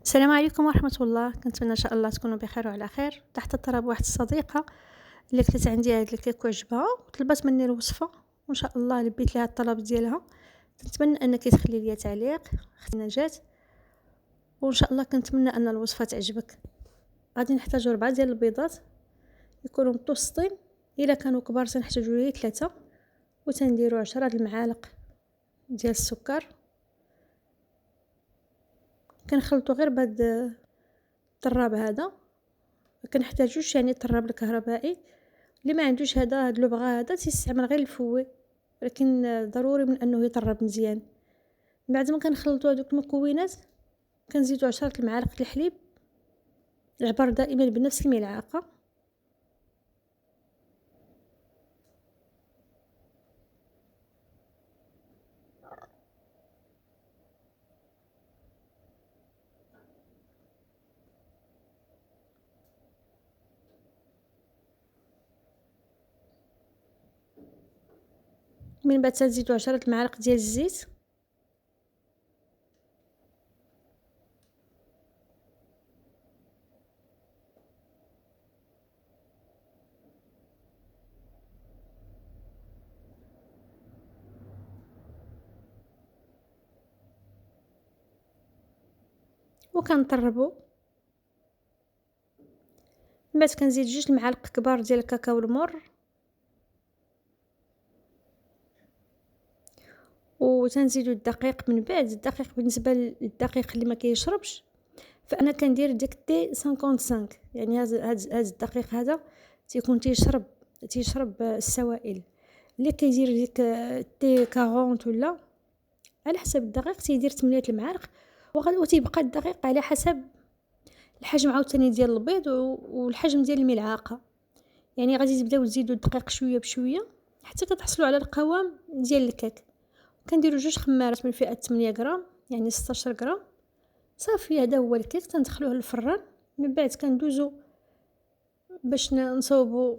السلام عليكم ورحمة الله. كنتمنى ان شاء الله تكونوا بخير وعلى خير. تحت الطلب واحد الصديقة اللي كلت عندي هاد الكيك وعجبها وطلبت مني الوصفة، وان شاء الله لبيت لها الطلب ديالها. كنتمنى انك تخلي لي تعليق. اختي نجاة، وان شاء الله كنتمنى ان الوصفة تعجبك. غادي نحتاجو 4 ديال البيضات يكونوا متوسطين، الا كانوا كبار تنحتاجو ليه 3، وتنديرو 10 المعالق ديال السكر. كنخلطو غير بهاد الطراب هذا، ما كنحتاجوش يعني الطراب الكهربائي. اللي ما عندوش هاد لوبغا هذا تيستعمل غير الفوي، ولكن ضروري من انه يطرب مزيان. بعد ما كنخلطوا هذوك المكونات كنزيدوا 10 المعالق الحليب، العبر دائما بنفس الملعقه. من بعد تنزيدوا 10 المعالق ديال الزيت، وكنطربوا. من بعد كنزيد 2 المعالق كبار ديال الكاكاو المر، وتنزيدوا الدقيق. من بعد الدقيق، بالنسبه للدقيق اللي ما كيشربش فانا كندير ديك تي 55، يعني هذا الدقيق هذا تيكون تيشرب السوائل. اللي كيدير ديك تي 40 ولا على حسب الدقيق تيدير 8 المعالق، وتيبقى الدقيق على حسب الحجم عاوتاني ديال البيض والحجم ديال الملعقه. يعني غادي تبداو تزيدوا الدقيق شويه بشويه حتى كتحصلوا على القوام ديال الكيك. كنديروا 2 خمارات من فئه 8 غرام، يعني 16 غرام. صافي، هذا هو الكيك. تندخلوه للفران. من بعد كندوزو باش نصوبوا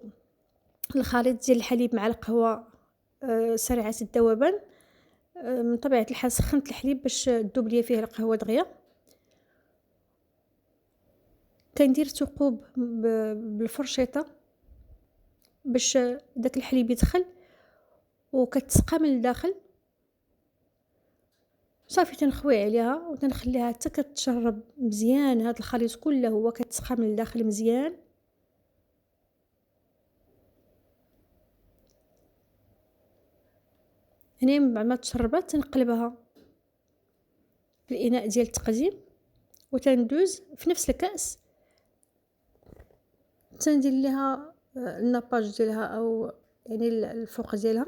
الخليط ديال الحليب مع القهوه سريعه الذوبان. من طبيعه الحال سخنت الحليب باش تذوب ليا فيه القهوه دغيا. كندير ثقوب بالفرشيطه باش داك الحليب يدخل وكتسقى من الداخل. صافي تنخوي عليها وتنخليها حتى كتشرب مزيان هذا الخليط كله، هو كتسقى من الداخل مزيان. هنا من بعد ما تشربات تنقلبها في الاناء ديال التقديم، وتندوز في نفس الكاس تندير ليها الناباج ديالها او يعني الفوق ديالها.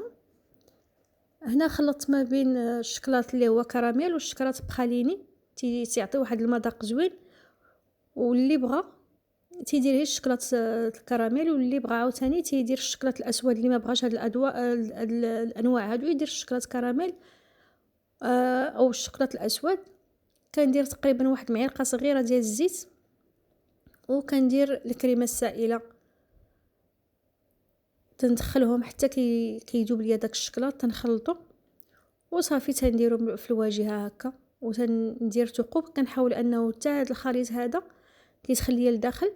هنا خلطت ما بين الشكلاط اللي هو كراميل والشكلاط بخاليني، تيعطي واحد المذاق زوين. واللي بغى تيدير غير الشكلاط الكراميل، واللي بغى عاوتاني تيدير الشكلاط الاسود. اللي ما بغاش هاد الانواع هادو يدير الشكلاط كراميل او الشكلاط الاسود. كندير تقريبا واحد معلقه صغيره ديال الزيت، وكندير الكريمه السائله. تندخلهم حتى كيذوب ليا داك الشكلاط، تنخلطو وصافي. تنديرو في الواجهه هكا وتندير ثقوب. كنحاول انه حتى هذا الخليط هذا كيدخل ليا لداخل.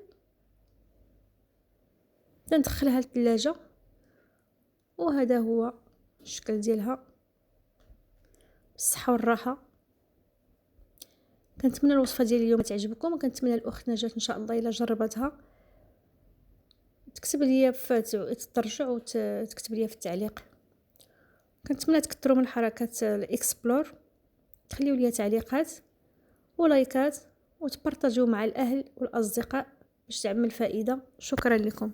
تندخلها للثلاجه، وهذا هو الشكل ديالها بالصحه والراحه. كنتمنى الوصفه ديال اليوم تعجبكم، وكنتمنى الاخت نجاة ان شاء الله الا جربتها تكتب لي ترجع وتكتب لي في التعليق. كنتمنى تكثروا من حركات الاكسبلور، تخليوا لي تعليقات ولايكات، وتبارطاجيو مع الاهل والاصدقاء باش تعمل فائده. شكرا لكم.